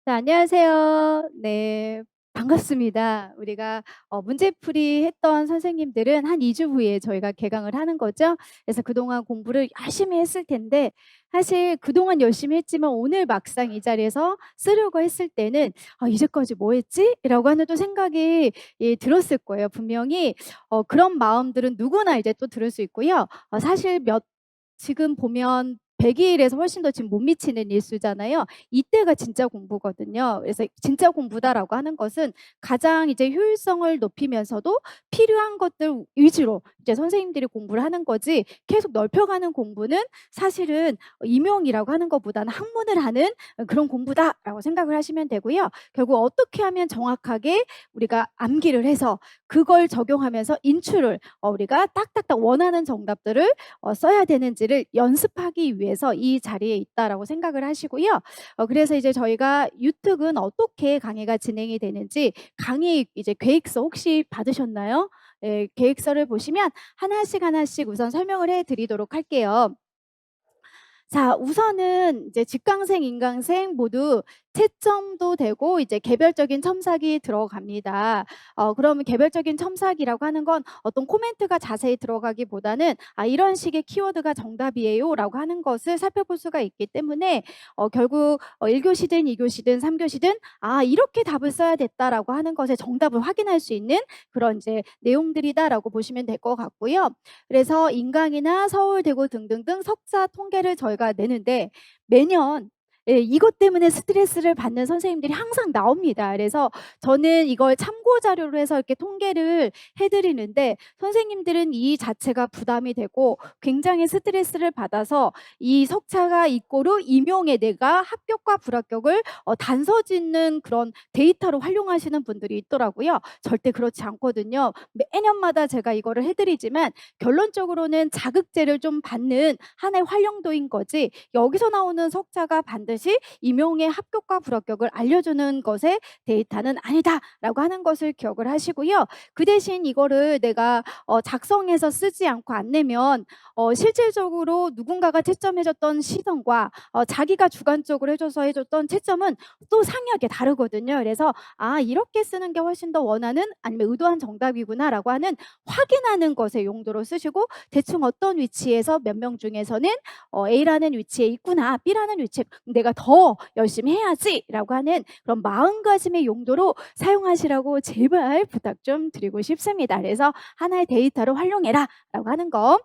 네, 안녕하세요. 네, 반갑습니다. 우리가 문제풀이 했던 선생님들은 한 2주 후에 저희가 개강을 하는 거죠. 그래서 그동안 공부를 열심히 했을 텐데 사실 그동안 열심히 했지만 오늘 막상 이 자리에서 쓰려고 했을 때는 '아 이제까지 뭐 했지?' 라고 하는 또 생각이 들었을 거예요. 분명히 그런 마음들은 누구나 이제 또 들을 수 있고요. 사실 지금 보면 100 일에서 훨씬 더 지금 못 미치는 일수잖아요. 이때가 진짜 공부거든요. 그래서 진짜 공부다라고 하는 것은 가장 이제 효율성을 높이면서도 필요한 것들 위주로 이제 선생님들이 공부를 하는 거지, 계속 넓혀가는 공부는 사실은 임용이라고 하는 것보다는 학문을 하는 그런 공부다라고 생각을 하시면 되고요. 결국 어떻게 하면 정확하게 우리가 암기를 해서 그걸 적용하면서 인출을 우리가 딱딱딱 원하는 정답들을 써야 되는지를 연습하기 위해서 이 자리에 있다라고 생각을 하시고요. 그래서 이제 저희가 유특은 어떻게 강의가 진행이 되는지 강의 이제 계획서 혹시 받으셨나요? 예, 계획서를 보시면 하나씩 하나씩 우선 설명을 해 드리도록 할게요. 자, 우선은 이제 직강생, 인강생 모두 채점도 되고 이제 개별적인 첨삭이 들어갑니다. 그러면 개별적인 첨삭이라고 하는 건 어떤 코멘트가 자세히 들어가기보다는 이런 식의 키워드가 정답이에요라고 하는 것을 살펴볼 수가 있기 때문에 결국 1 교시든 2 교시든 3 교시든 이렇게 답을 써야 됐다라고 하는 것의 정답을 확인할 수 있는 그런 이제 내용들이다라고 보시면 될 것 같고요. 그래서 인강이나 서울, 대구 등등등 석사 통계를 저희가 내는데 매년 이것 때문에 스트레스를 받는 선생님들이 항상 나옵니다. 그래서 저는 이걸 참고 자료로 해서 이렇게 통계를 해 드리는데 선생님들은 이 자체가 부담이 되고 굉장히 스트레스를 받아서 이 석차가 이꼬르 임용에 내가 합격과 불합격을 단서짓는 그런 데이터로 활용하시는 분들이 있더라고요. 절대 그렇지 않거든요. 매년마다 제가 이거를 해 드리지만 결론적으로는 자극제를 좀 받는 하나의 활용도인 거지, 여기서 나오는 석자가 반드시 임용의 합격과 불합격을 알려주는 것의 데이터는 아니다라고 하는 것을 기억을 하시고요. 그 대신 이거를 내가 작성해서 쓰지 않고 안 내면 실질적으로 누군가가 채점해 줬던 시선과 자기가 주관적으로 해 줬던 채점은 또 상이하게 다르거든요. 그래서 이렇게 쓰는 게 훨씬 더 원하는 아니면 의도한 정답이구나라고 하는 확인하는 것의 용도로 쓰시고, 대충 어떤 위치에서 몇 명 중에서는 A라는 위치에 있구나, B라는 위치에 내가 더 열심히 해야지라고 하는 그런 마음가짐의 용도로 사용하시라고 제발 부탁 좀 드리고 싶습니다. 그래서 하나의 데이터로 활용해라라고 하는 거.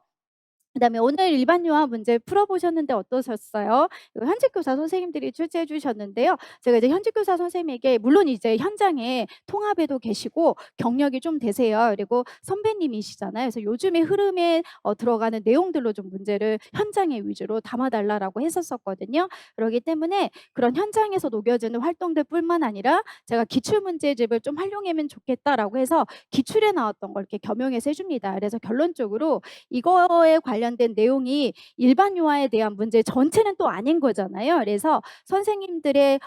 그다음에 오늘 일반 유아 문제 풀어보셨는데 어떠셨어요? 이거 현직 교사 선생님들이 출제해 주셨는데요. 제가 이제 현직 교사 선생님에게, 물론 이제 현장에 통합에도 계시고 경력이 좀 되세요. 그리고 선배님이시잖아요. 그래서 요즘의 흐름에 들어가는 내용들로 좀 문제를 현장에 위주로 담아 달라라고 했었거든요. 그러기 때문에 그런 현장에서 녹여지는 활동들뿐만 아니라 제가 기출 문제집을 좀 활용하면 좋겠다라고 해서 기출에 나왔던 걸 이렇게 겸용해서 해 줍니다. 그래서 결론적으로 이거에 관련된 내용이 일반 유아에 대한 문제 전체는 또 아닌 거잖아요. 그래서 선생님들의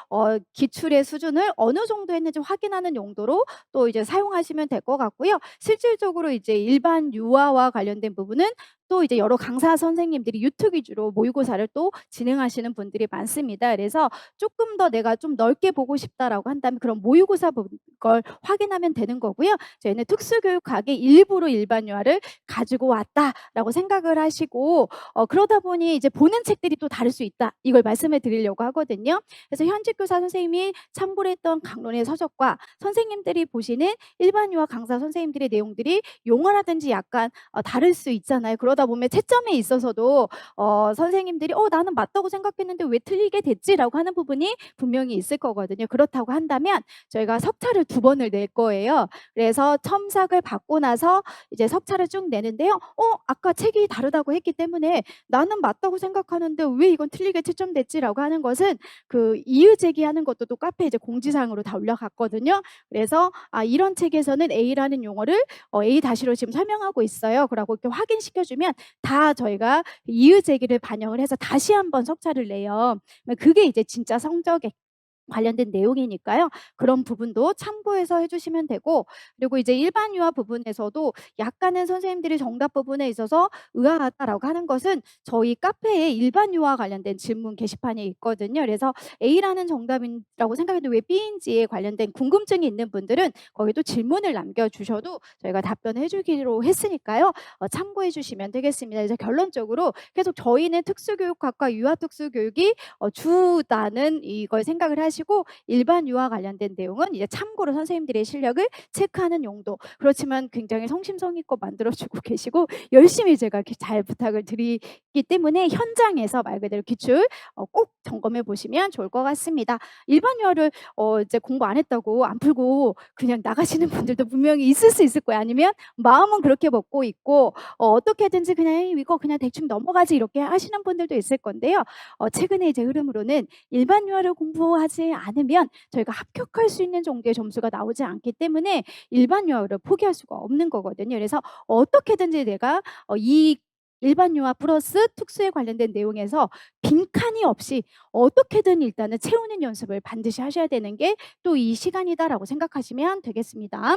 기출의 수준을 어느 정도 했는지 확인하는 용도로 또 이제 사용하시면 될 것 같고요. 실질적으로 이제 일반 유아와 관련된 부분은 또 이제 여러 강사 선생님들이 유튜브 위주로 모의고사를 또 진행하시는 분들이 많습니다. 그래서 조금 더 내가 좀 넓게 보고 싶다라고 한다면 그런 모의고사 걸 확인하면 되는 거고요. 저희는 특수교육 과의 일부로 일반 유아를 가지고 왔다라고 생각을 하시고, 그러다 보니 이제 보는 책들이 또 다를 수 있다, 이걸 말씀을 드리려고 하거든요. 그래서 현직 교사 선생님이 참고를 했던 강론의 서적과 선생님들이 보시는 일반 유아 강사 선생님들의 내용들이 용어라든지 약간 다를 수 있잖아요. 그러다 보면 채점에 있어서도 선생님들이 나는 맞다고 생각했는데 왜 틀리게 됐지라고 하는 부분이 분명히 있을 거거든요. 그렇다고 한다면 저희가 석차를 2번을 낼 거예요. 그래서 첨삭을 받고 나서 이제 석차를 쭉 내는데요. 아까 책이 다르다고 했기 때문에 나는 맞다고 생각하는데 왜 이건 틀리게 채점됐지라고 하는 것은 그 이의 제기하는 것도 또 카페에 이제 공지사항으로 다 올라갔거든요. 그래서 이런 책에서는 A라는 용어를 A-로 지금 설명하고 있어요. 그러고 이렇게 확인시켜 주면 다 저희가 이의 제기를 반영을 해서 다시 한번 석차를 내요. 그게 이제 진짜 성적에 관련된 내용이니까요. 그런 부분도 참고해서 해 주시면 되고, 그리고 이제 일반 유아 부분에서도 약간은 선생님들이 정답 부분에 있어서 의아하다라고 하는 것은 저희 카페에 일반 유아 관련된 질문 게시판이 있거든요. 그래서 A라는 정답이라고 생각했는데 왜 B인지에 관련된 궁금증이 있는 분들은 거기도 질문을 남겨 주셔도 저희가 답변해 주기로 했으니까요. 참고해 주시면 되겠습니다. 그래서 결론적으로 계속 저희는 특수교육학과 유아특수교육이 주다는 이걸 생각을 하시고, 일반 유아 관련된 내용은 이제 참고로 선생님들의 실력을 체크하는 용도. 그렇지만 굉장히 성심성의껏 만들어 주고 계시고 열심히 제가 이렇게 잘 부탁을 드리기 때문에 현장에서 말 그대로 기출 꼭 점검해 보시면 좋을 것 같습니다. 일반 유아를 이제 공부 안 했다고 안 풀고 그냥 나가시는 분들도 분명히 있을 수 있을 거예요. 아니면 마음은 그렇게 먹고 있고 어떻게든지 그냥 '이거 그냥 대충 넘어가지.' 이렇게 하시는 분들도 있을 건데요. 최근에 이제 흐름으로는 일반 유아를 공부하지 않으면 저희가 합격할 수 있는 정도의 점수가 나오지 않기 때문에 일반 유아를 포기할 수가 없는 거거든요. 그래서 어떻게든지 내가 이 일반 유아 플러스 특수에 관련된 내용에서 빈칸이 없이 어떻게든 일단은 채우는 연습을 반드시 하셔야 되는 게 또 이 시간이다라고 생각하시면 되겠습니다.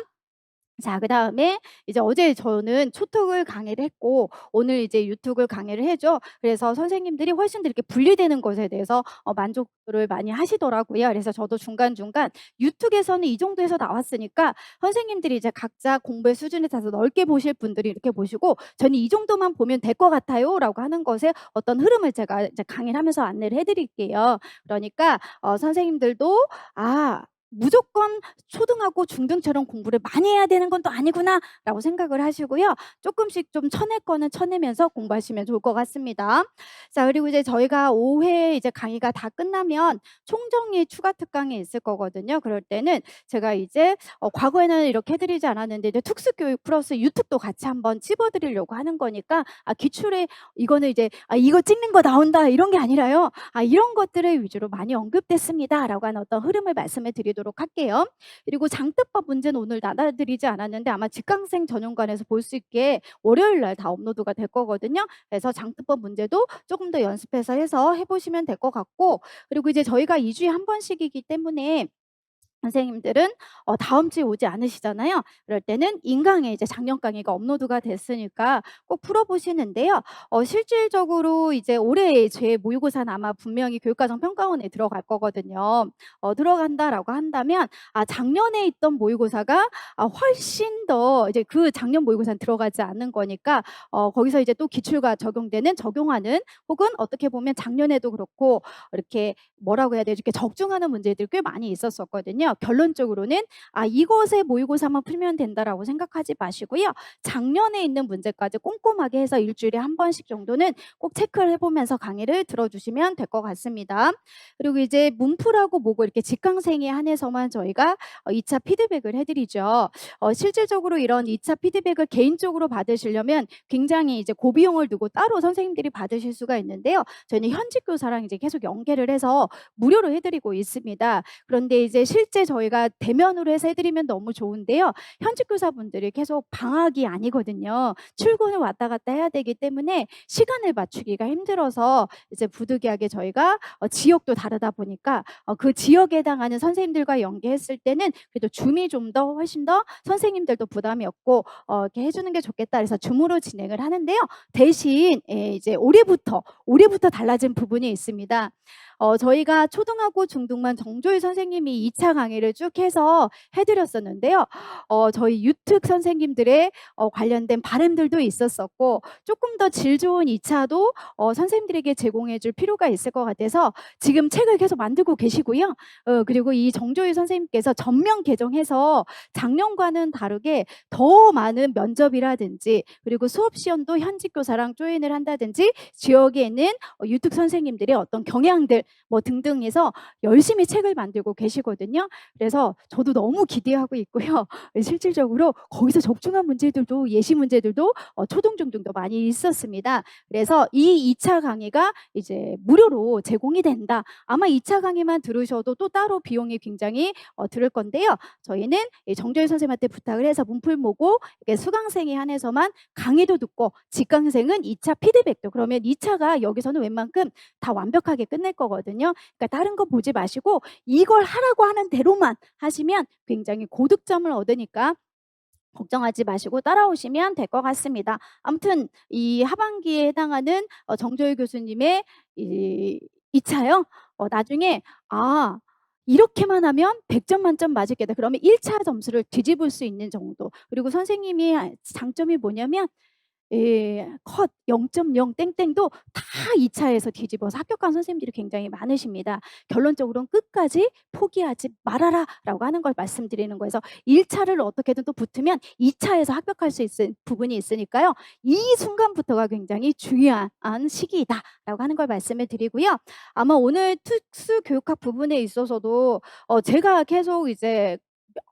자, 그다음에 이제 어제 저는 초특을 강의를 했고 오늘 이제 유특을 강의를 해죠. 그래서 선생님들이 훨씬 더 이렇게 분리되는 것에 대해서 만족을 많이 하시더라고요. 그래서 저도 중간중간 유특에서는 이 정도에서 나왔으니까 선생님들이 이제 각자 공부의 수준에 따라서 넓게 보실 분들이 이렇게 보시고 저는 이 정도만 보면 될 것 같아요라고 하는 것에 어떤 흐름을 제가 이제 강의를 하면서 안내를 해 드릴게요. 그러니까 선생님들도 '아, 무조건 초등하고 중등처럼 공부를 많이 해야 되는 건 또 아니구나'라고 생각을 하시고요. 쪼끔씩 좀 쳐낼 거는 쳐내면서 공부하시면 좋을 것 같습니다. 자, 그리고 이제 저희가 5회 이제 강의가 다 끝나면 총정리 추가 특강이 있을 거거든요. 그럴 때는 제가 이제 과거에는 이렇게 해 드리지 않았는데 이제 특수교육 플러스 유특도 같이 한번 찝어 드리려고 하는 거니까 기출에 이거는 이제 '아, 이거 찍는 거 나온다.' 이런 게 아니라요. '아, 이런 것들을 위주로 많이 언급됐습니다.'라고 하는 어떤 흐름을 말씀을 드리도록 할게요. 그리고 장ጥ법 문제는 오늘 나눠드리지 않았는데 아마 직강생 전용관에서 볼 수 있게 월요일 날 다 업로드가 될 거거든요. 그래서 장ጥ법 문제도 조금 더 연습해서 해서 해 보시면 될 것 같고, 그리고 이제 저희가 2 주에 한 번씩이기 때문에 선생님들은 다음 주에 오지 않으시잖아요. 그럴 때는 인강에 이제 작년 강의가 업로드가 됐으니까 꼭 풀어 보시는데요. 실질적으로 이제 올해 제 모의고사는 아마 분명히 교육과정 평가원에 들어갈 거거든요. 들어간다라고 한다면 작년에 있던 모의고사가 훨씬 더 이제 그 작년 모의고사는 들어가지 않는 거니까 거기서 이제 또 기출과 적용되는 적용하는 혹은 어떻게 보면 작년에도 그렇고 이렇게 뭐라고 해야 되죠? 이렇게 적중하는 문제들이 꽤 많이 있었었거든요. 결론적으로는 '아, 이것의 모의고사만 풀면 된다.'라고 생각하지 마시고요. 작년에 있는 문제까지 꼼꼼하게 해서 일 주일에 한 번씩 정도는 꼭 체크를 해 보면서 강의를 들어 주시면 될 것 같습니다. 그리고 이제 문풀하고 뭐고 이렇게 직강생에 한해서만 저희가 2차 피드백을 해 드리죠. 실질적으로 이런 2차 피드백을 개인적으로 받으시려면 굉장히 이제 고비용을 두고 따로 선생님들이 받으실 수가 있는데요. 저희는 현직 교사랑 이제 계속 연계를 해서 무료로 해 드리고 있습니다. 그런데 이제 실제 저희가 대면으로 해서 해 드리면 너무 좋은데요. 현직 교사분들이 계속 방학이 아니거든요. 출근을 왔다 갔다 해야 되기 때문에 시간을 맞추기가 힘들어서 이제 부득이하게 저희가 지역도 다르다 보니까 그 지역에 해당하는 선생님들과 연계했을 때는 그래도 줌이 좀 더 훨씬 더 선생님들도 부담이 없고 이렇게 해 주는 게 좋겠다 그래서 줌으로 진행을 하는데요. 대신 이제 올해부터 달라진 부분이 있습니다. 저희가 초등하고 중등만 정조희 선생님이 2차 강의를 쭉 해서 해 드렸었는데요. 저희 유특 선생님들의 관련된 바람들도 있었었고 조금 더 질 좋은 2 차도 선생님들에게 제공해 줄 필요가 있을 것 같아서 지금 책을 계속 만들고 계시고요. 그리고 이 정조희 선생님께서 전면 개정해서 작년과는 다르게 더 많은 면접이라든지 그리고 수업 시험도 현직 교사랑 조인을 한다든지 지역에 있는 유특 선생님들의 어떤 경향들 뭐 등등 해서 열심히 책을 만들고 계시거든요. 그래서 저도 너무 기대하고 있고요. 실질적으로 거기서 적중한 문제들도 예시 문제들도 초등, 중등도 많이 있었습니다. 그래서 이 2차 강의가 이제 무료로 제공이 된다. 아마 2차 강의만 들으셔도 또 따로 비용이 굉장히 들을 건데요. 저희는 이 정조희 선생님한테 부탁을 해서 문풀모고 이렇게 수강생에 한해서만 강의도 듣고 직강생은 2차 피드백도 그러면 2 차가 여기서는 웬만큼 다 완벽하게 끝낼 거거든요. 거거든요. 그러니까 다른 거 보지 마시고 이걸 하라고 하는 대로만 하시면 굉장히 고득점을 얻으니까 걱정하지 마시고 따라오시면 될 것 같습니다. 아무튼 이 하반기에 해당하는 정조희 교수님의 이 차요. 나중에 '아 이렇게만 하면 100점 만점 맞을게다.' 그러면 1차 점수를 뒤집을 수 있는 정도. 그리고 선생님이 장점이 뭐냐면 컷 0.0 땡땡도 다 2 차에서 뒤집어서 합격한 선생님들이 굉장히 많으십니다. 결론적으로는 "끝까지 포기하지 말아라."라고 하는 걸 말씀드리는 거예요. 그래서 1 차를 어떻게든 또 붙으면 2 차에서 합격할 수 있을 부분이 있으니까요. "이 순간부터가 굉장히 중요한 시기이다."라고 하는 걸 말씀을 드리고요. 아마 오늘 특수교육학 부분에 있어서도 제가 계속 이제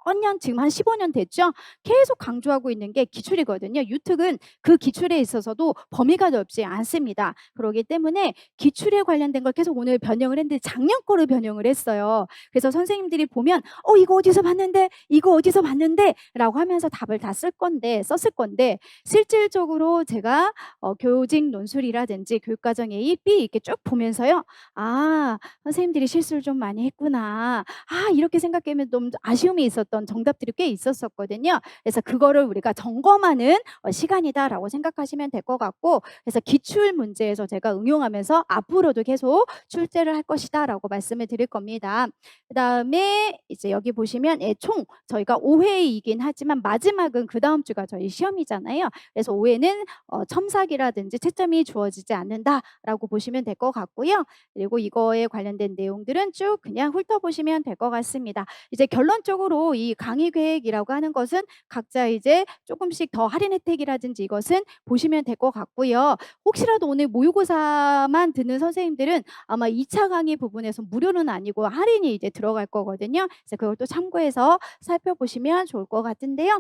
몇 년 지금 한 15년 됐죠. 계속 강조하고 있는 게 기출이거든요. 유특은 그 기출에 있어서도 범위가 넓지 않습니다. 그러기 때문에 기출에 관련된 걸 계속 오늘 변형을 했는데 작년 거를 변형을 했어요. 그래서 선생님들이 보면 이거 어디서 봤는데? 이거 어디서 봤는데?"라고 하면서 답을 다 썼을 건데 실질적으로 제가 교직 논술이라든지 교육과정 A, B 이렇게 쭉 보면서요. '아 선생님들이 실수를 좀 많이 했구나. 아 이렇게 생각하면 좀 아쉬움이 있었던 정답들이 꽤 있었었거든요. 그래서 그거를 우리가 점검하는 시간이다라고 생각하시면 될 것 같고 그래서 기출 문제에서 제가 응용하면서 앞으로도 계속 출제를 할 것이다라고 말씀을 드릴 겁니다. 그다음에 이제 여기 보시면 총 저희가 5 회이긴 하지만 마지막은 그다음 주가 저희 시험이잖아요. 그래서 5 회는 첨삭이라든지 채점이 주어지지 않는다라고 보시면 될 것 같고요. 그리고 이거에 관련된 내용들은 쭉 그냥 훑어보시면 될 것 같습니다. 이제 결론적으로 이 강의 계획이라고 하는 것은 각자 이제 조금씩 더 할인 혜택이라든지 이것은 보시면 될 것 같고요. 혹시라도 오늘 모의고사만 듣는 선생님들은 아마 2차 강의 부분에서 무료는 아니고 할인이 이제 들어갈 거거든요. 그래서 그걸 또 참고해서 살펴보시면 좋을 것 같은데요.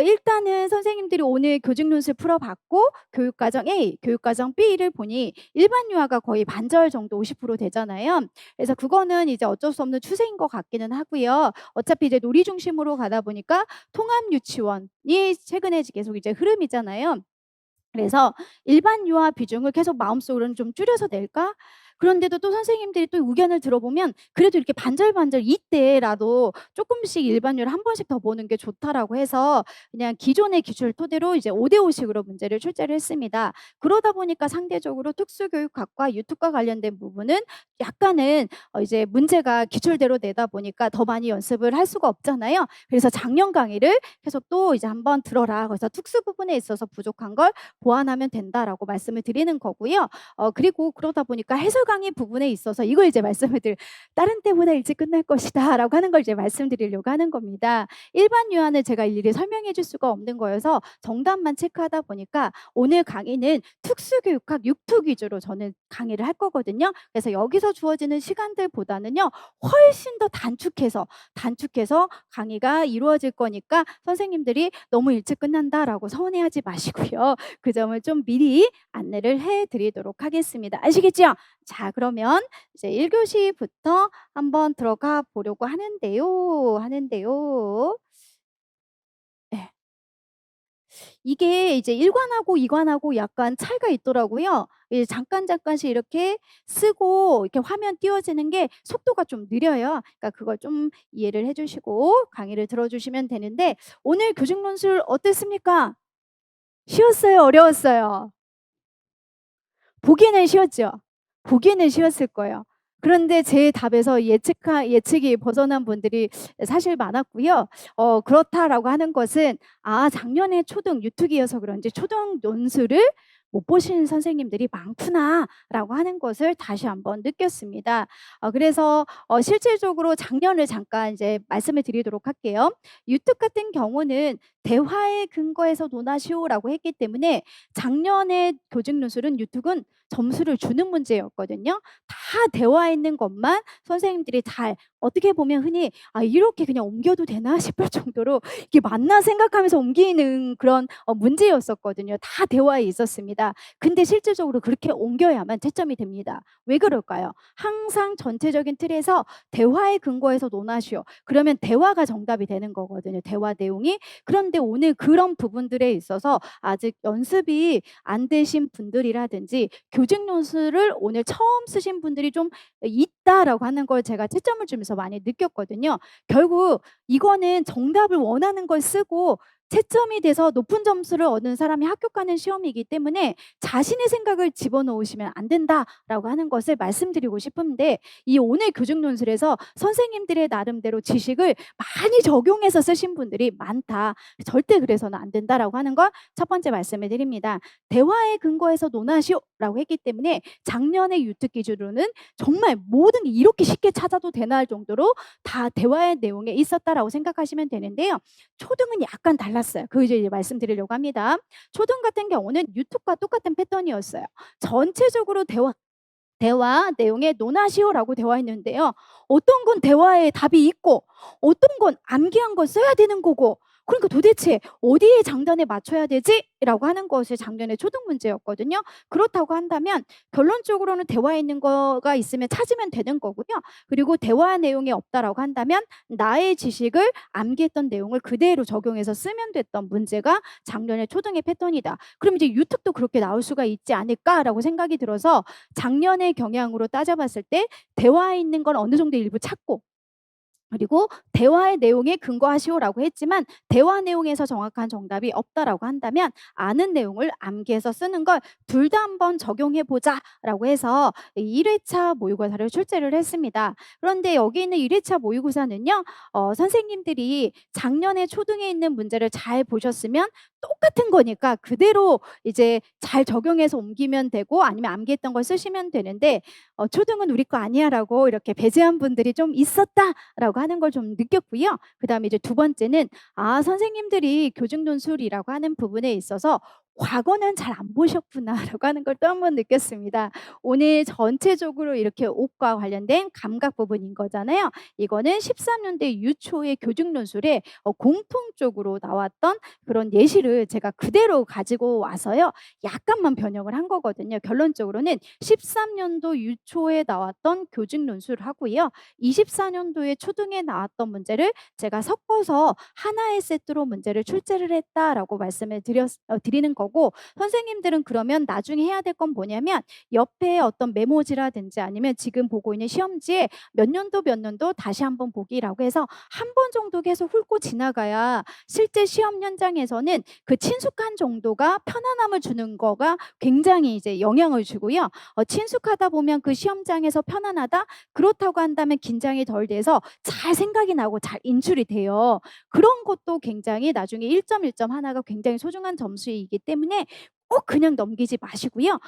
일단은 선생님들이 오늘 교직 논술 풀어봤고 교육과정 A, 교육과정 B를 보니 일반 유아가 거의 반절 정도 50% 되잖아요. 그래서 그거는 이제 어쩔 수 없는 추세인 것 같기는 하고요. 어차피 이제 놀이 중심으로 가다 보니까 통합 유치원이 최근에 계속 이제 흐름이잖아요. 그래서 '일반 유아 비중을 계속 마음속으로는 좀 줄여서 낼까?' 그런데도 또 선생님들이 또 의견을 들어보면 그래도 이렇게 반절반절 이때라도 쪼끔씩 일반 유아를 한 번씩 더 보는 게 좋다라고 해서 그냥 기존의 기출 토대로 이제 5대 5 식으로 문제를 출제를 했습니다. 그러다 보니까 상대적으로 특수교육학과 유특과 관련된 부분은 약간은 이제 문제가 기출대로 내다 보니까 더 많이 연습을 할 수가 없잖아요. 그래서 작년 강의를 계속 또 이제 "한번 들어라." 그래서 특수 부분에 있어서 부족한 걸 보완하면 된다라고 말씀을 드리는 거고요. 그리고 그러다 보니까 해설 강의 부분에 있어서 이걸 이제 말씀을 "다른 때보다 일찍 끝날 것이다."라고 하는 걸 이제 말씀드리려고 하는 겁니다. 일반 유아는 제가 일일이 설명해 줄 수가 없는 거여서 정답만 체크하다 보니까 오늘 강의는 특수교육학 육특 위주로 저는 강의를 할 거거든요. 그래서 여기서 주어지는 시간들보다는요. 훨씬 더 단축해서 강의가 이루어질 거니까 선생님들이 "너무 일찍 끝난다."라고 서운해하지 마시고요. 그 점을 좀 미리 안내를 해 드리도록 하겠습니다. 아시겠죠? 자 그러면 이제 1 교시부터 한번 들어가 보려고 하는데요. 예. 이게 이제 1 관하고 2 관하고 약간 차이가 있더라고요. 잠깐씩 이렇게 쓰고 이렇게 화면 띄워지는 게 속도가 좀 느려요. 그러니까 그걸 좀 이해를 해 주시고 강의를 들어 주시면 되는데 오늘 교직 논술 어땠습니까? 쉬웠어요? 어려웠어요? 보기에는 쉬웠죠. 보기에는 쉬웠을 거예요. 그런데 제 답에서 예측이 벗어난 분들이 사실 많았고요. 그렇다라고 하는 것은 작년에 초등 유특이어서 그런지 초등 논술을 못 보신 선생님들이 많구나라고 하는 것을 다시 한번 느꼈습니다. 그래서 실질적으로 작년을 잠깐 이제 말씀을 드리도록 할게요. 유특 같은 경우는 "대화에 근거해서 논하시오."라고 했기 때문에 작년에 교직 논술은 유특은 점수를 주는 문제였거든요. 다 대화 있는 것만 선생님들이 잘 어떻게 보면 흔히 '아 이렇게 그냥 옮겨도 되나?' 싶을 정도로 '이게 맞나?' 생각하면서 옮기는 그런 문제였었거든요. 다 대화에 있었습니다. 근데 실질적으로 그렇게 옮겨야만 채점이 됩니다. 왜 그럴까요? 항상 전체적인 틀에서 "대화에 근거해서 논하시오." 그러면 대화가 정답이 되는 거거든요, 대화 내용이. 그런데 그런데 오늘 그런 부분들에 있어서 아직 연습이 안 되신 분들이라든지 교직 논술을 오늘 처음 쓰신 분들이 좀 있다라고 하는 걸 제가 채점을 주면서 많이 느꼈거든요. 결국 이거는 정답을 원하는 걸 쓰고 채점이 돼서 높은 점수를 얻는 사람이 합격하는 시험이기 때문에 자신의 생각을 집어넣으시면 안 된다라고 하는 것을 말씀드리고 싶은데, 이 오늘 교직 논술에서 선생님들의 나름대로 지식을 많이 적용해서 쓰신 분들이 많다. 절대 그래서는 안 된다라고 하는 걸 첫 번째 말씀을 드립니다. 대화에 근거해서 논하시오라고 했기 때문에 작년의 유특 기준으로는 정말 모든 게 이렇게 쉽게 찾아도 되나 할 정도로 다 대화의 내용에 있었다라고 생각하시면 되는데요. 초등은 약간 달랐어요. 그 이제 말씀드리려고 합니다. 초등 같은 경우는 유튜브과 똑같은 패턴이었어요. 전체적으로 대화 내용에 논하시오라고 되어 있는데요. 어떤 건 대화에 답이 있고 어떤 건 암기한 걸 써야 되는 거고, 그러니까 도대체 어디에 장단에 맞춰야 되지? 라고 하는 것이 작년의 초등 문제였거든요. 그렇다고 한다면 결론적으로는 대화에 있는 거가 있으면 찾으면 되는 거고요. 그리고 대화 내용이 없다라고 한다면 나의 지식을 암기했던 내용을 그대로 적용해서 쓰면 됐던 문제가 작년의 초등의 패턴이다. 그럼 이제 유특도 그렇게 나올 수가 있지 않을까라고 생각이 들어서 작년의 경향으로 따져봤을 때 대화에 있는 건 어느 정도 일부 찾고, 그리고 대화의 내용에 근거하시오라고 했지만 대화 내용에서 정확한 정답이 없다라고 한다면 아는 내용을 암기해서 쓰는 걸 둘 다 한번 적용해 보자라고 해서 1회차 모의고사를 출제를 했습니다. 그런데 여기 있는 1회차 모의고사는요, 선생님들이 작년에 초등에 있는 문제를 잘 보셨으면 똑같은 거니까 그대로 이제 잘 적용해서 옮기면 되고, 아니면 암기했던 걸 쓰시면 되는데 초등은 우리 거 아니야라고 이렇게 배제한 분들이 좀 있었다라고 하는 걸 좀 느꼈고요. 그다음에 이제 두 번째는 선생님들이 교직 논술이라고 하는 부분에 있어서 과거는 잘 안 보셨구나라고 하는 걸 또 한 번 느꼈습니다. 오늘 전체적으로 이렇게 옷과 관련된 감각 부분인 거잖아요. 이거는 13년대 유초의 교직 논술에 공통적으로 나왔던 그런 예시를 제가 그대로 가지고 와서요, 약간만 변형을 한 거거든요. 결론적으로는 13년도 유초에 나왔던 교직 논술을 하고요, 24년도에 초등에 나왔던 문제를 제가 섞어서 하나의 세트로 문제를 출제를 했다라고 말씀을 드리는 거고, 선생님들은 그러면 나중에 해야 될 건 뭐냐면 옆에 어떤 메모지라든지 아니면 지금 보고 있는 시험지에 몇 년도 다시 한번 보기라고 해서 한 번 정도 계속 훑고 지나가야 실제 시험 현장에서는 그 친숙한 정도가 편안함을 주는 거가 굉장히 이제 영향을 주고요. 친숙하다 보면 그 시험장에서 편안하다, 그렇다고 한다면 긴장이 덜 돼서 잘 생각이 나고 잘 인출이 돼요. 그런 것도 굉장히 나중에 1점 1점 하나가 굉장히 소중한 점수이기 때문에 꼭 그냥 넘기지 마시고요.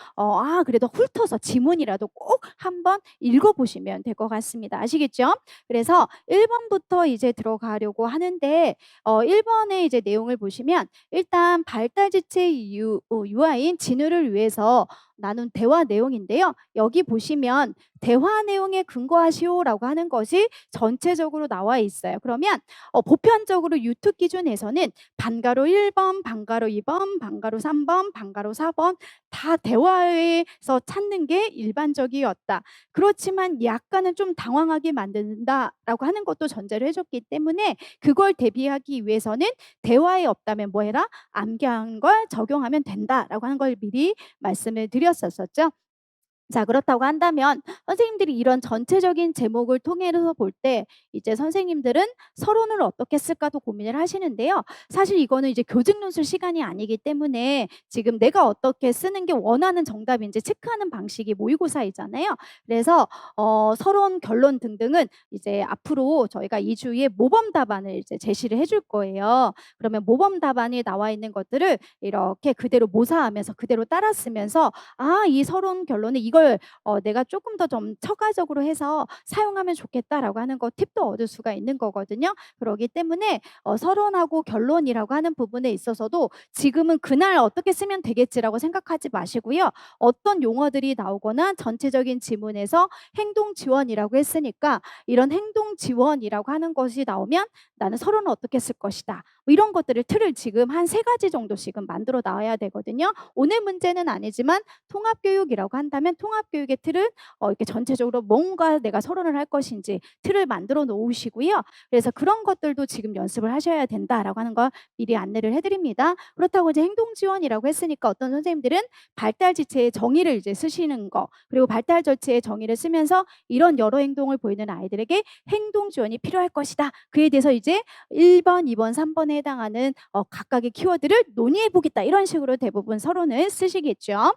그래도 훑어서 지문이라도 꼭 한번 읽어보시면 될 것 같습니다. 아시겠죠? 그래서 1번부터 이제 들어가려고 하는데 1번의 이제 내용을 보시면 일단 발달지체 유아인 진우를 위해서 나눈 대화 내용인데요. 여기 보시면 대화 내용에 근거하시오라고 하는 것이 전체적으로 나와 있어요. 그러면 보편적으로 유특 기준에서는 반가로 1번, 반가로 2번, 반가로 3번, 반가로 4번 다 대화에서 찾는 게 일반적이었다. 그렇지만 약간은 좀 당황하게 만든다라고 하는 것도 전제를 해줬기 때문에 그걸 대비하기 위해서는 대화에 없다면 뭐 해라? 암기한 걸 적용하면 된다라고 하는 걸 미리 말씀을 드렸었죠. 자, 그렇다고 한다면 선생님들이 이런 전체적인 제목을 통해서 볼 때 이제 선생님들은 서론을 어떻게 쓸까도 고민을 하시는데요. 사실 이거는 이제 교직 논술 시간이 아니기 때문에 지금 내가 어떻게 쓰는 게 원하는 정답인지 체크하는 방식이 모의고사이잖아요. 그래서 서론, 결론 등등은 이제 앞으로 저희가 2주에 모범 답안을 이제 제시를 해줄 거예요. 그러면 모범 답안이 나와 있는 것들을 이렇게 그대로 모사하면서 그대로 따라 쓰면서 이 서론 결론은 이걸 내가 조금 더 좀 처가적으로 해서 사용하면 좋겠다라고 하는 거 팁도 얻을 수가 있는 거거든요. 그렇기 때문에 서론하고 결론이라고 하는 부분에 있어서도 지금은 그날 어떻게 쓰면 되겠지라고 생각하지 마시고요. 어떤 용어들이 나오거나 전체적인 지문에서 행동 지원이라고 했으니까 이런 행동 지원이라고 하는 것이 나오면 나는 서론을 어떻게 쓸 것이다. 뭐 이런 것들을 틀을 지금 한 3가지 정도씩은 만들어 나와야 되거든요. 오늘 문제는 아니지만 통합교육이라고 한다면 통합교육의 틀은 이렇게 전체적으로 뭔가 내가 서론을 할 것인지 틀을 만들어 놓으시고요. 그래서 그런 것들도 지금 연습을 하셔야 된다라고 하는 걸 미리 안내를 해 드립니다. 그렇다고 이제 행동 지원이라고 했으니까 어떤 선생님들은 발달 지체의 정의를 이제 쓰시는 거, 그리고 발달 절차의 정의를 쓰면서 이런 여러 행동을 보이는 아이들에게 행동 지원이 필요할 것이다. 그에 대해서 이제 1번, 2번, 3번에 해당하는 각각의 키워드를 논의해 보겠다. 이런 식으로 대부분 서론을 쓰시겠죠.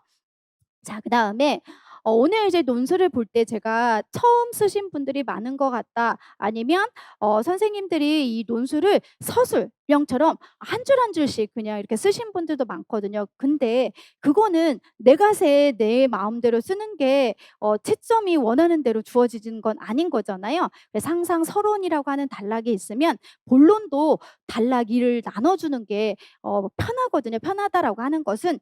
자, 그다음에 오늘 이제 논술을 볼 때 제가 처음 쓰신 분들이 많은 것 같다. 아니면 선생님들이 이 논술을 서술형처럼 한 줄 한 줄씩 그냥 이렇게 쓰신 분들도 많거든요. 근데 그거는 내 마음대로 쓰는 게 채점이 원하는 대로 주어지는 건 아닌 거잖아요. 그래서 항상 서론이라고 하는 단락이 있으면 본론도 단락을 나눠주는 게 편하거든요. 편하다라고 하는 것은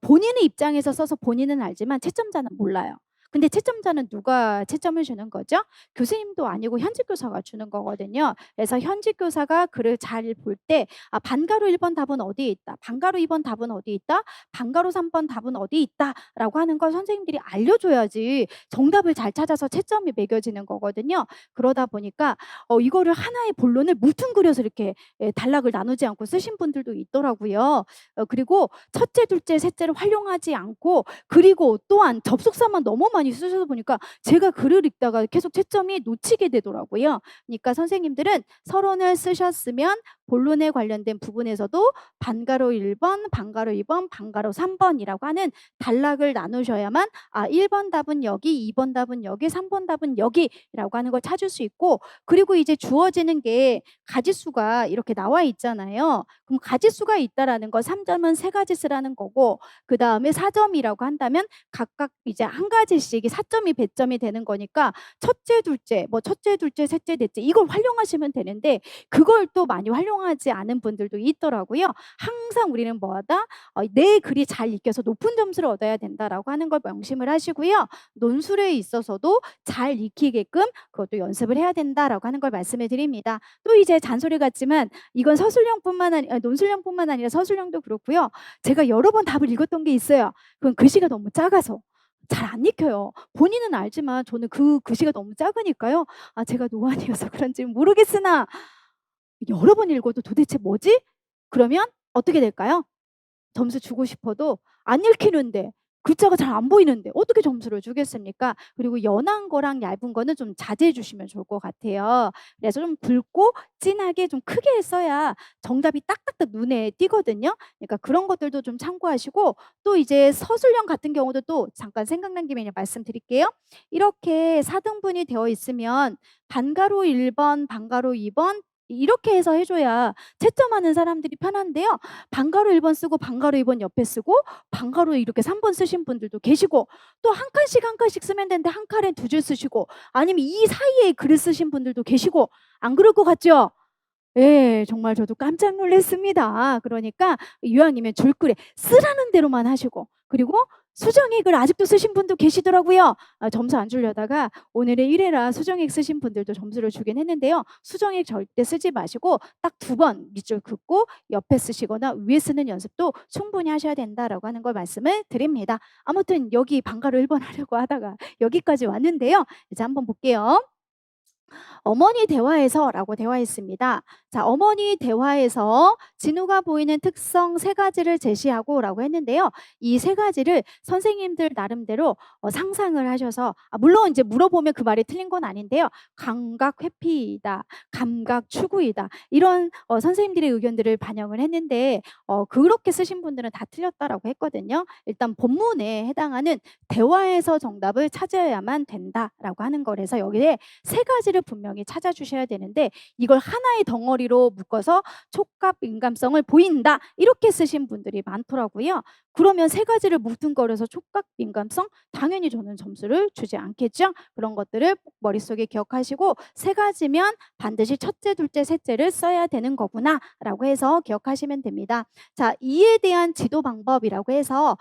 본인의 입장에서 써서 본인은 알지만 채점자는 몰라요. 근데 채점자는 누가 채점을 주는 거죠? 교수님도 아니고 현직 교사가 주는 거거든요. 그래서 현직 교사가 글을 잘 볼 때 반가로 1번 답은 어디에 있다. 반가로 2번 답은 어디에 있다. 반가로 3번 답은 어디에 있다라고 하는 걸 선생님들이 알려줘야지 정답을 잘 찾아서 채점이 매겨지는 거거든요. 그러다 보니까 이거를 하나의 본론을 뭉뚱그려서 이렇게 단락을 나누지 않고 쓰신 분들도 있더라고요. 그리고 첫째, 둘째, 셋째를 활용하지 않고, 그리고 또한 접속사만 너무 많이 쓰셔서 보니까 제가 글을 읽다가 계속 채점이 놓치게 되더라고요. 그러니까 선생님들은 서론을 쓰셨으면 본론에 관련된 부분에서도 반가로 1번, 반가로 2번, 반가로 3번이라고 하는 단락을 나누셔야만 1번 답은 여기, 2번 답은 여기, 3번 답은 여기라고 하는 걸 찾을 수 있고, 그리고 이제 주어지는 게 가지수가 이렇게 나와 있잖아요. 그럼 가지수가 있다라는 거 3점은 3가지 쓰라는 거고, 그 다음에 4점이라고 한다면 각각 이제 한 가지씩 4점이 배점이 되는 거니까 첫째, 둘째, 첫째, 둘째, 셋째, 넷째 이걸 활용하시면 되는데, 그걸 또 많이 활용하지 않은 분들도 있더라고요. 항상 우리는 뭐하다? 내 글이 잘 읽혀서 높은 점수를 얻어야 된다라고 하는 걸 명심을 하시고요. 논술에 있어서도 잘 익히게끔 그것도 연습을 해야 된다라고 하는 걸 말씀을 드립니다. 또 이제 잔소리 같지만 이건 논술형뿐만 아니라 서술형도 그렇고요. 제가 여러 번 답을 읽었던 게 있어요. 그건 글씨가 너무 작아서 잘 안 익혀요. 본인은 알지만 저는 그 글씨가 너무 작으니까요. 제가 노안이어서 그런지 모르겠으나 여러 번 읽어도 도대체 뭐지? 그러면 어떻게 될까요? 점수 주고 싶어도 안 읽히는데, 글자가 잘 안 보이는데 어떻게 점수를 주겠습니까? 그리고 연한 거랑 얇은 거는 좀 자제해 주시면 좋을 것 같아요. 그래서 좀 굵고 진하게 좀 크게 써야 정답이 딱딱딱 눈에 띄거든요. 그러니까 그런 것들도 좀 참고하시고, 또 이제 서술형 같은 경우도 또 잠깐 생각난 김에 그냥 말씀드릴게요. 이렇게 4등분이 되어 있으면 반가로 1번, 반가로 2번 이렇게 해서 해줘야 채점하는 사람들이 편한데요. 반가로 1번 쓰고 반가로 2번 옆에 쓰고 반가로 이렇게 3번 쓰신 분들도 계시고, 또 한 칸씩 한 칸씩 쓰면 되는데 한 칸에 2줄 쓰시고, 아니면 이 사이에 글을 쓰신 분들도 계시고, 안 그럴 것 같죠? 예, 정말 저도 깜짝 놀랐습니다. 그러니까 이왕이면 줄글에 쓰라는 대로만 하시고, 그리고 수정액을 아직도 쓰신 분도 계시더라고요. 점수 안 주려다가 오늘의 1회라 수정액 쓰신 분들도 점수를 주긴 했는데요. 수정액 절대 쓰지 마시고 딱 2번 밑줄 긋고 옆에 쓰시거나 위에 쓰는 연습도 충분히 하셔야 된다라고 하는 걸 말씀을 드립니다. 아무튼 여기 반가로 1번 하려고 하다가 여기까지 왔는데요. 이제 한번 볼게요. 어머니 대화에서라고 되어 있습니다. 자, 어머니 대화에서 진우가 보이는 특성 3가지를 제시하고라고 했는데요. 이 3가지를 선생님들 나름대로 상상을 하셔서, 물론 이제 물어보면 그 말이 틀린 건 아닌데요. 감각 회피이다, 감각 추구이다, 이런 선생님들의 의견들을 반영을 했는데 그렇게 쓰신 분들은 다 틀렸다라고 했거든요. 일단 본문에 해당하는 대화에서 정답을 찾아야만 된다라고 하는 거라서 여기에 3가지를 분명히 찾아주셔야 되는데, 이걸 하나의 덩어리로 묶어서 촉각 민감성을 보인다 이렇게 쓰신 분들이 많더라고요. 그러면 3가지를 뭉뚱거려서 촉각 민감성, 당연히 저는 점수를 주지 않겠죠. 그런 것들을 머릿속에 기억하시고 3가지면 반드시 첫째, 둘째, 셋째를 써야 되는 거구나 라고 해서 기억하시면 됩니다. 자, 이에 대한 지도 방법이라고 해서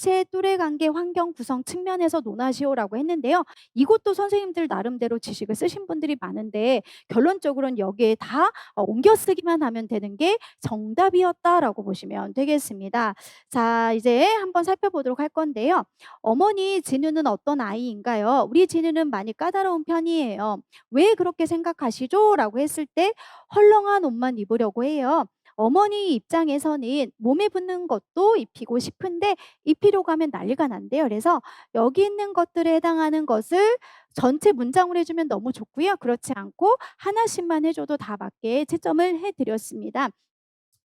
전체 또래 관계 환경 구성 측면에서 논하시오라고 했는데요. 이것도 선생님들 나름대로 지식을 쓰신 분들이 많은데 결론적으로는 여기에 다 옮겨 쓰기만 하면 되는 게 정답이었다라고 보시면 되겠습니다. 자, 이제 한번 살펴보도록 할 건데요. 어머니 진우는 어떤 아이인가요? 우리 진우는 많이 까다로운 편이에요. 왜 그렇게 생각하시죠? 라고 했을 때 헐렁한 옷만 입으려고 해요. 어머니 입장에서는 몸에 붙는 것도 입히고 싶은데 입히려고 하면 난리가 난대요. 그래서 여기 있는 것들에 해당하는 것을 전체 문장으로 해주면 너무 좋고요. 그렇지 않고 하나씩만 해줘도 다 맞게 채점을 해드렸습니다.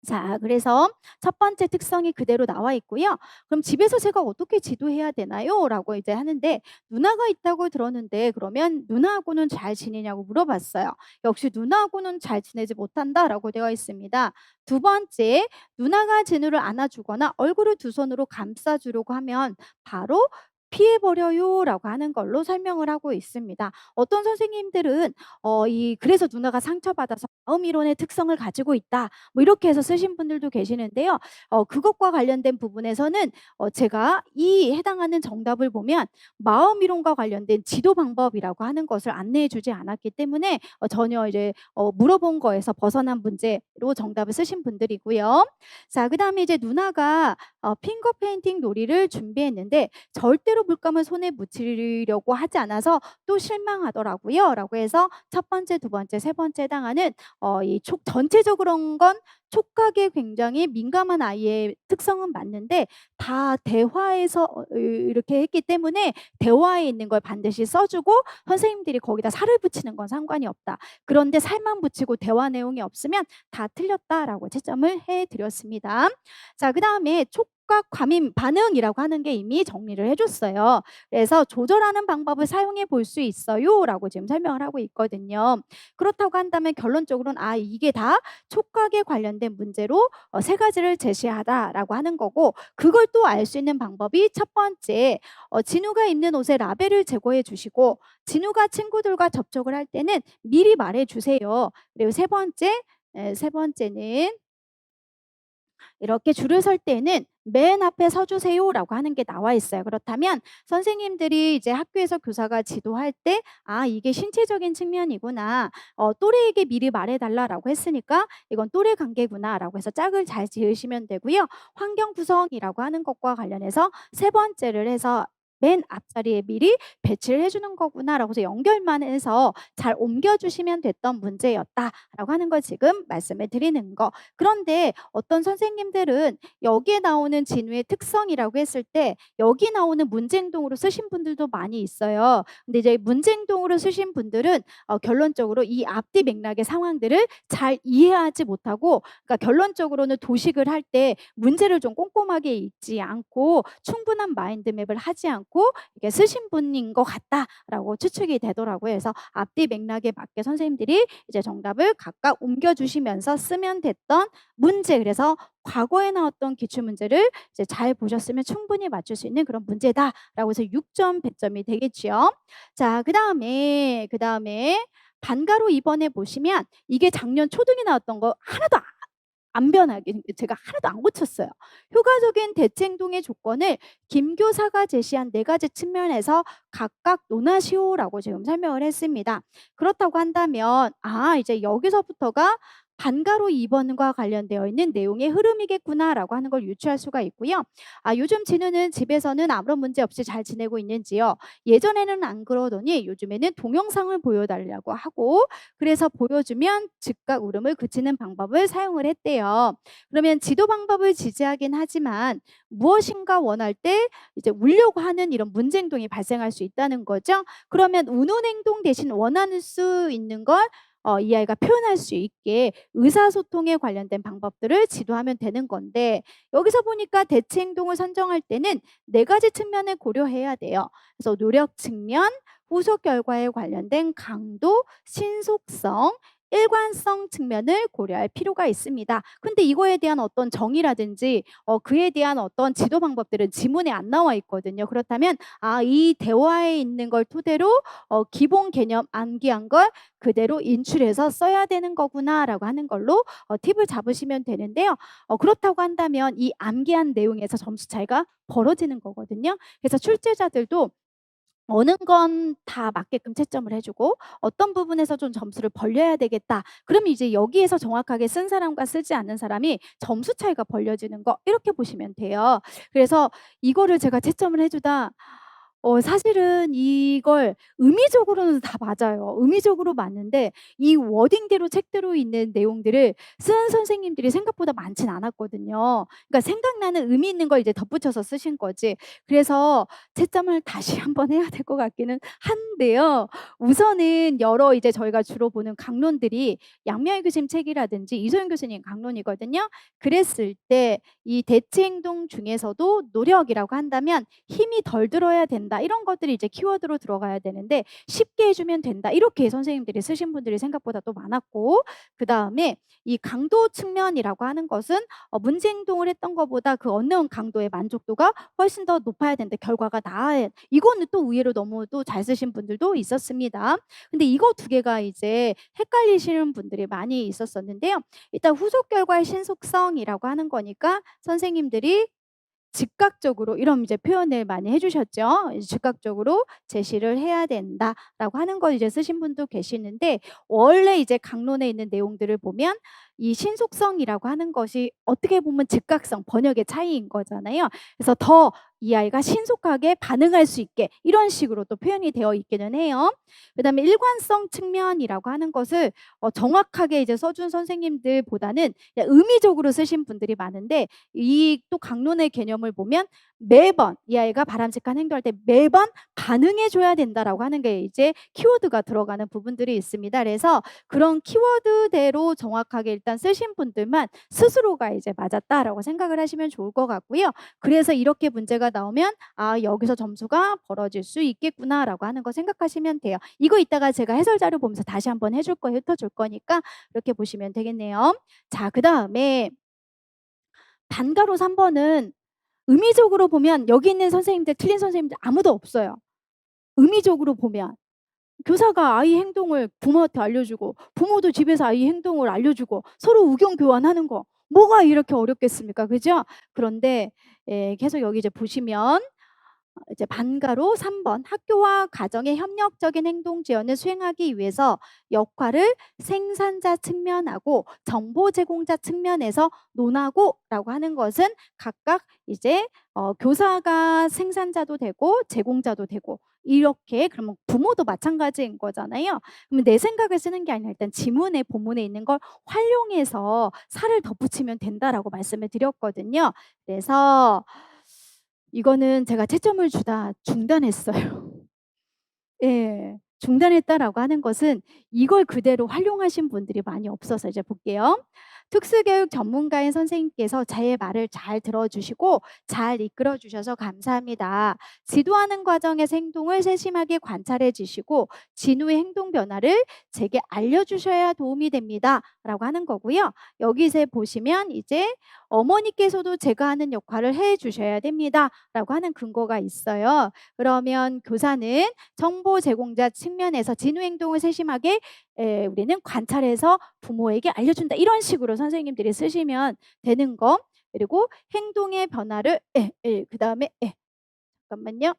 자, 그래서 첫 번째 특성이 그대로 나와 있고요. 그럼 집에서 제가 어떻게 지도해야 되나요? 라고 이제 하는데 누나가 있다고 들었는데 그러면 누나하고는 잘 지내냐고 물어봤어요. 역시 누나하고는 잘 지내지 못한다라고 되어 있습니다. 두 번째, 누나가 진우를 안아주거나 얼굴을 두 손으로 감싸주려고 하면 바로 피해버려요라고 하는 걸로 설명을 하고 있습니다. 어떤 선생님들은 그래서 누나가 상처받아서 마음 이론의 특성을 가지고 있다. 뭐 이렇게 해서 쓰신 분들도 계시는데요. 그것과 관련된 부분에서는 제가 이 해당하는 정답을 보면 마음 이론과 관련된 지도 방법이라고 하는 것을 안내해 주지 않았기 때문에 전혀 이제 물어본 거에서 벗어난 문제로 정답을 쓰신 분들이고요. 자, 그다음에 이제 누나가 핑거 페인팅 놀이를 준비했는데 절대로 물감을 손에 묻히려고 하지 않아서 또 실망하더라고요. 라고 해서 첫 번째, 두 번째, 세 번째 해당하는 전체적으로는 건 촉각에 굉장히 민감한 아이의 특성은 맞는데 다 대화에서 이렇게 했기 때문에 대화에 있는 걸 반드시 써주고 선생님들이 거기다 살을 붙이는 건 상관이 없다. 그런데 살만 붙이고 대화 내용이 없으면 다 틀렸다라고 채점을 해드렸습니다. 자, 그 다음에 촉각 과민 반응이라고 하는 게 이미 정리를 해줬어요. 그래서 조절하는 방법을 사용해 볼 수 있어요 라고 지금 설명을 하고 있거든요. 그렇다고 한다면 결론적으로는 이게 다 촉각에 관련된 문제로 세 가지를 제시하다라고 하는 거고 그걸 또 알 수 있는 방법이 첫 번째 진우가 입는 옷에 라벨을 제거해 주시고 진우가 친구들과 접촉을 할 때는 미리 말해 주세요. 그리고 세 번째는 이렇게 줄을 설 때는 맨 앞에 서주세요라고 하는 게 나와 있어요. 그렇다면 선생님들이 이제 학교에서 교사가 지도할 때 이게 신체적인 측면이구나. 또래에게 미리 말해달라라고 했으니까 이건 또래 관계구나라고 해서 짝을 잘 지으시면 되고요. 환경 구성이라고 하는 것과 관련해서 세 번째를 해서 맨 앞자리에 미리 배치를 해주는 거구나라고 해서 연결만 해서 잘 옮겨주시면 됐던 문제였다라고 하는 걸 지금 말씀을 드리는 거. 그런데 어떤 선생님들은 여기에 나오는 진우의 특성이라고 했을 때 여기 나오는 문제행동으로 쓰신 분들도 많이 있어요. 근데 이제 문제행동으로 쓰신 분들은 결론적으로 이 앞뒤 맥락의 상황들을 잘 이해하지 못하고 그러니까 결론적으로는 도식을 할 때 문제를 좀 꼼꼼하게 읽지 않고 충분한 마인드맵을 하지 않고 이게 쓰신 분인 것 같다라고 추측이 되더라고요. 그래서 앞뒤 맥락에 맞게 선생님들이 이제 정답을 각각 옮겨주시면서 쓰면 됐던 문제. 그래서 과거에 나왔던 기출문제를 이제 잘 보셨으면 충분히 맞출 수 있는 그런 문제다라고 해서 6점 100점이 되겠죠. 자, 그다음에 반가로 이번에 보시면 이게 작년 초등에 나왔던 거 하나도 안 변하게 제가 하나도 안 고쳤어요. 효과적인 대체 행동의 조건을 김 교사가 제시한 네 가지 측면에서 각각 논하시오라고 지금 설명을 했습니다. 그렇다고 한다면 이제 여기서부터가 반가로 2번과 관련되어 있는 내용의 흐름이겠구나라고 하는 걸 유추할 수가 있고요. 요즘 진우는 집에서는 아무런 문제 없이 잘 지내고 있는지요? 예전에는 안 그러더니 요즘에는 동영상을 보여달라고 하고 그래서 보여주면 즉각 울음을 그치는 방법을 사용을 했대요. 그러면 지도 방법을 지지하긴 하지만 무엇인가 원할 때 이제 울려고 하는 이런 문제 행동이 발생할 수 있다는 거죠. 그러면 우는 행동 대신 원하는 수 있는 걸 이 아이가 표현할 수 있게 의사소통에 관련된 방법들을 지도하면 되는 건데 여기서 보니까 대체 행동을 선정할 때는 네 가지 측면을 고려해야 돼요. 그래서 노력 측면, 후속 결과에 관련된 강도, 신속성, 일관성 측면을 고려할 필요가 있습니다. 근데 이거에 대한 어떤 정의라든지 그에 대한 어떤 지도 방법들은 지문에 안 나와 있거든요. 그렇다면 이 대화에 있는 걸 토대로 기본 개념 암기한 걸 그대로 인출해서 써야 되는 거구나라고 하는 걸로 팁을 잡으시면 되는데요. 그렇다고 한다면 이 암기한 내용에서 점수 차이가 벌어지는 거거든요. 그래서 출제자들도 어느 건 다 맞게끔 채점을 해 주고 어떤 부분에서 좀 점수를 벌려야 되겠다. 그러면 이제 여기에서 정확하게 쓴 사람과 쓰지 않는 사람이 점수 차이가 벌려지는 거 이렇게 보시면 돼요. 그래서 이거를 제가 채점을 해 주다 사실은 이걸 의미적으로는 다 맞아요. 의미적으로 맞는데 이 워딩대로 책대로 있는 내용들을 쓴 선생님들이 생각보다 많진 않았거든요. 그러니까 생각나는 의미 있는 걸 이제 덧붙여서 쓰신 거지. 그래서 채점을 다시 한번 해야 될 것 같기는 한데요. 우선은 여러 이제 저희가 주로 보는 강론들이 양미열 교수님 책이라든지 이소영 교수님 강론이거든요. 그랬을 때 이 대체 행동 중에서도 노력이라고 한다면 힘이 덜 들어야 된다. 이런 것들이 이제 키워드로 들어가야 되는데 쉽게 해주면 된다. 이렇게 선생님들이 쓰신 분들이 생각보다 또 많았고 그다음에 이 강도 측면이라고 하는 것은 문제 행동을 했던 것보다 그 얻는 강도의 만족도가 훨씬 더 높아야 된다. 결과가 나아야 이거는 또 의외로 너무 또 잘 쓰신 분들도 있었습니다. 근데 이거 두 개가 이제 헷갈리시는 분들이 많이 있었었는데요. 일단 후속 결과의 신속성이라고 하는 거니까 선생님들이 즉각적으로 이런 이제 표현을 많이 해 주셨죠. 이제 즉각적으로 제시를 해야 된다라고 하는 걸 이제 쓰신 분도 계시는데 원래 이제 강론에 있는 내용들을 보면 이 신속성이라고 하는 것이 어떻게 보면 즉각성, 번역의 차이인 거잖아요. 그래서 더 이 아이가 신속하게 반응할 수 있게 이런 식으로 또 표현이 되어 있기는 해요. 그다음에 일관성 측면이라고 하는 것을 정확하게 이제 써준 선생님들보다는 그냥 의미적으로 쓰신 분들이 많은데 이 또 강론의 개념을 보면 매번 이 아이가 바람직한 행동할 때 매번 반응해 줘야 된다라고 하는 게 이제 키워드가 들어가는 부분들이 있습니다. 그래서 그런 키워드대로 정확하게 일단 쓰신 분들만 스스로가 이제 맞았다라고 생각을 하시면 좋을 것 같고요. 그래서 이렇게 문제가 나오면 여기서 점수가 벌어질 수 있겠구나라고 하는 거 생각하시면 돼요. 이거 이따가 제가 해설 자료 보면서 다시 한번 해줄 거 훑어줄 거니까 이렇게 보시면 되겠네요. 자, 그다음에 단가로 3번은 의미적으로 보면 여기 있는 선생님들 틀린 선생님들 아무도 없어요. 의미적으로 보면. 교사가 아이 행동을 부모한테 알려주고 부모도 집에서 아이 행동을 알려주고 서로 의견 교환하는 거 뭐가 이렇게 어렵겠습니까? 그죠? 그런데 계속 여기 이제 보시면 이제 반가로 3번 학교와 가정의 협력적인 행동 지원을 수행하기 위해서 역할을 생산자 측면하고 정보 제공자 측면에서 논하고라고 하는 것은 각각 이제 교사가 생산자도 되고 제공자도 되고 이렇게 그러면 부모도 마찬가지인 거잖아요. 그러면 내 생각을 쓰는 게 아니라 일단 지문에 본문에 있는 걸 활용해서 살을 덧붙이면 된다라고 말씀을 드렸거든요. 그래서 이거는 제가 채점을 주다 중단했어요. 예. 중단했다라고 하는 것은 이걸 그대로 활용하신 분들이 많이 없어서 이제 볼게요. 특수교육 전문가인 선생님께서 제 말을 잘 들어주시고 잘 이끌어 주셔서 감사합니다. 지도하는 과정에서 행동을 세심하게 관찰해 주시고 진후의 행동 변화를 제게 알려주셔야 도움이 됩니다. 라고 하는 거고요. 여기서 보시면 이제 어머니께서도 제가 하는 역할을 해 주셔야 됩니다. 라고 하는 근거가 있어요. 그러면 교사는 정보 제공자 측면에서 진후 행동을 세심하게 우리는 관찰해서 부모에게 알려준다. 이런 식으로 선생님들이 쓰시면 되는 거. 그리고 행동의 변화를 그다음에 잠깐만요.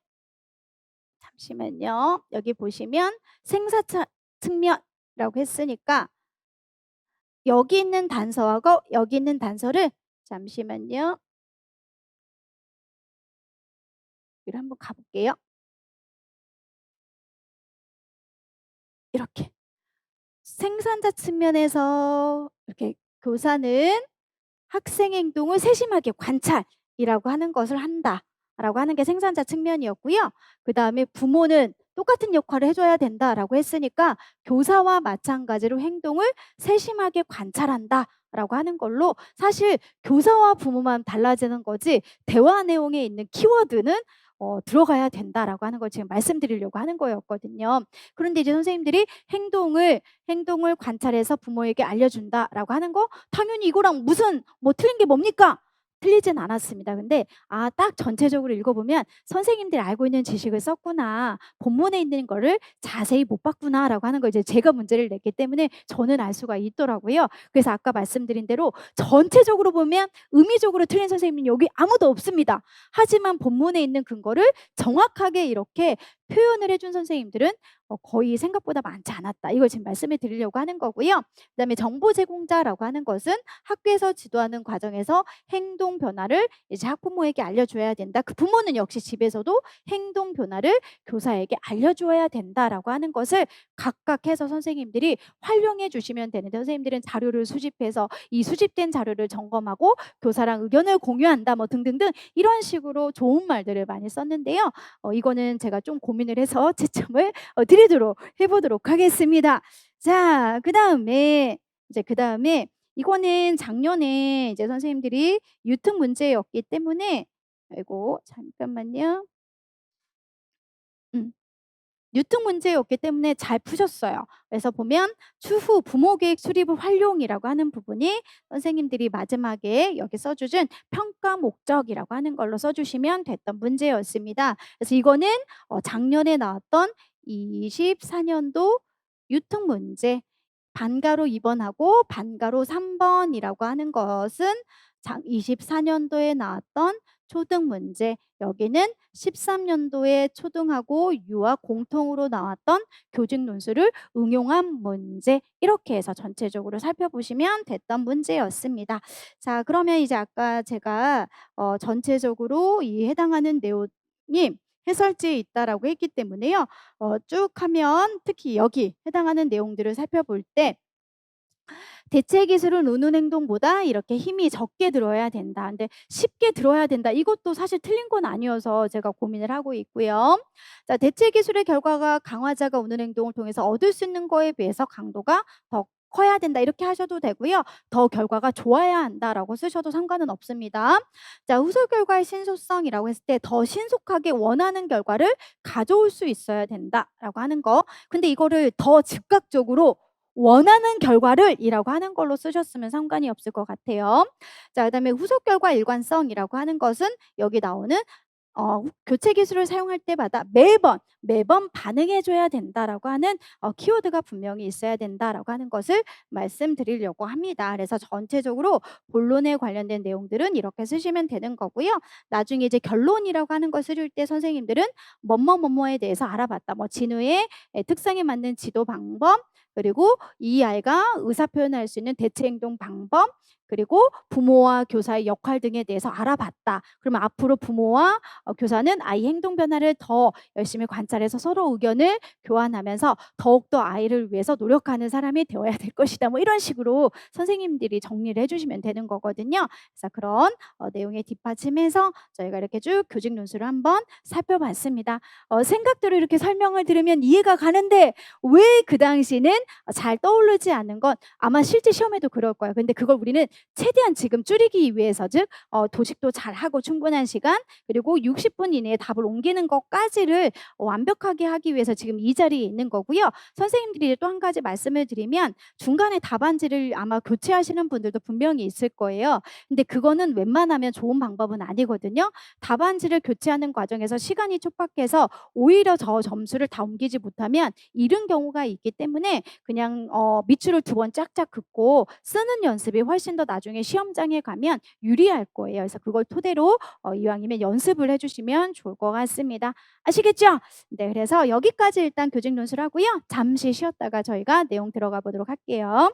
잠시만요. 여기 보시면 생사차 측면이라고 했으니까 여기 있는 단서하고 여기 있는 단서를 잠시만요. 여기를 한번 가볼게요. 이렇게 생산자 측면에서 이렇게 교사는 학생 행동을 세심하게 관찰이라고 하는 것을 한다라고 하는 게 생산자 측면이었고요. 그다음에 부모는 똑같은 역할을 해줘야 된다라고 했으니까 교사와 마찬가지로 행동을 세심하게 관찰한다라고 하는 걸로 사실 교사와 부모만 달라지는 거지 대화 내용에 있는 키워드는 들어가야 된다라고 하는 걸 지금 말씀드리려고 하는 거였거든요. 그런데 이제 선생님들이 행동을 관찰해서 부모에게 알려준다라고 하는 거 당연히 이거랑 무슨 뭐 틀린 게 뭡니까? 틀리진 않았습니다. 근데 딱 전체적으로 읽어보면 '선생님들이 알고 있는 지식을 썼구나. 본문에 있는 거를 자세히 못 봤구나.'라고 하는 걸 이제 제가 문제를 냈기 때문에 저는 알 수가 있더라고요. 그래서 아까 말씀드린 대로 전체적으로 보면 의미적으로 틀린 선생님은 여기 아무도 없습니다. 하지만 본문에 있는 근거를 정확하게 이렇게 표현을 해준 선생님들은 거의 생각보다 많지 않았다. 이걸 지금 말씀을 드리려고 하는 거고요. 그다음에 정보 제공자라고 하는 것은 학교에서 지도하는 과정에서 행동 변화를 이제 학부모에게 알려줘야 된다. 그 부모는 역시 집에서도 행동 변화를 교사에게 알려줘야 된다라고 하는 것을 각각 해서 선생님들이 활용해 주시면 되는데 선생님들은 자료를 수집해서 이 수집된 자료를 점검하고 교사랑 의견을 공유한다 뭐 등등등 이런 식으로 좋은 말들을 많이 썼는데요. 이거는 제가 좀 고민을 해서 채점을 드리도록 해보도록 하겠습니다. 자, 그다음에 이거는 작년에 이제 선생님들이 유특 문제였기 때문에 아이고 잠깐만요. 음. 유특 문제였기 때문에 잘 푸셨어요. 그래서 보면 추후 부모 계획 수립 활용이라고 하는 부분이 선생님들이 마지막에 여기 써주신 평가 목적이라고 하는 걸로 써주시면 됐던 문제였습니다. 그래서 이거는 작년에 나왔던 24년도 유특 문제 반가로 2번하고 반가로 3번이라고 하는 것은 24년도에 나왔던 초등 문제, 여기는 13년도에 초등하고 유아 공통으로 나왔던 교직 논술을 응용한 문제, 이렇게 해서 전체적으로 살펴보시면 됐던 문제였습니다. 자, 그러면 이제 아까 제가 전체적으로 이 해당하는 내용이 해설지에 있다라고 했기 때문에요. 쭉 하면 특히 여기 해당하는 내용들을 살펴볼 때 대체 기술은 우는 행동보다 이렇게 힘이 적게 들어야 된다. 근데 쉽게 들어야 된다. 이것도 사실 틀린 건 아니어서 제가 고민을 하고 있고요. 자, 대체 기술의 결과가 강화자가 우는 행동을 통해서 얻을 수 있는 거에 비해서 강도가 더 커야 된다. 이렇게 하셔도 되고요. 더 결과가 좋아야 한다라고 쓰셔도 상관은 없습니다. 자, 후속 결과의 신속성이라고 했을 때 더 신속하게 원하는 결과를 가져올 수 있어야 된다라고 하는 거. 근데 이거를 더 즉각적으로 원하는 결과를 이라고 하는 걸로 쓰셨으면 상관이 없을 것 같아요. 자, 그다음에 후속 결과 일관성이라고 하는 것은 여기 나오는 교체 기술을 사용할 때마다 매번 반응해 줘야 된다라고 하는 키워드가 분명히 있어야 된다라고 하는 것을 말씀드리려고 합니다. 그래서 전체적으로 본론에 관련된 내용들은 이렇게 쓰시면 되는 거고요. 나중에 이제 결론이라고 하는 걸 쓸 때 선생님들은 뭐뭐뭐뭐에 대해서 알아봤다. 뭐 진우의 특성에 맞는 지도 방법, 그리고 이 아이가 의사 표현을 할 수 있는 대체 행동 방법, 그리고 부모와 교사의 역할 등에 대해서 알아봤다. 그러면 앞으로 부모와 교사는 아이 행동 변화를 더 열심히 관찰해서 서로 의견을 교환하면서 더욱더 아이를 위해서 노력하는 사람이 되어야 될 것이다. 뭐 이런 식으로 선생님들이 정리를 해주시면 되는 거거든요. 그래서 그런 내용에 뒷받침해서 저희가 이렇게 쭉 교직 논술을 한번 살펴봤습니다. 생각대로 이렇게 설명을 들으면 이해가 가는데 왜 그 당시는 잘 떠오르지 않는 건 아마 실제 시험에도 그럴 거예요. 근데 그걸 우리는 최대한 지금 줄이기 위해서, 즉 도식도 잘하고 충분한 시간, 그리고 60분 이내에 답을 옮기는 것까지를 완벽하게 하기 위해서 지금 이 자리에 있는 거고요. 선생님들이 또 한 가지 말씀을 드리면 중간에 답안지를 아마 교체하시는 분들도 분명히 있을 거예요. 근데 그거는 웬만하면 좋은 방법은 아니거든요. 답안지를 교체하는 과정에서 시간이 촉박해서 오히려 저 점수를 다 옮기지 못하면 잃은 경우가 있기 때문에 그냥 밑줄을 2번 쫙쫙 긋고 쓰는 연습이 훨씬 더 나중에 시험장에 가면 유리할 거예요. 그래서 그걸 토대로 이왕이면 연습을 해주시면 좋을 것 같습니다. 아시겠죠? 네, 그래서 여기까지 일단 교직 논술 하고요. 잠시 쉬었다가 저희가 내용 들어가 보도록 할게요.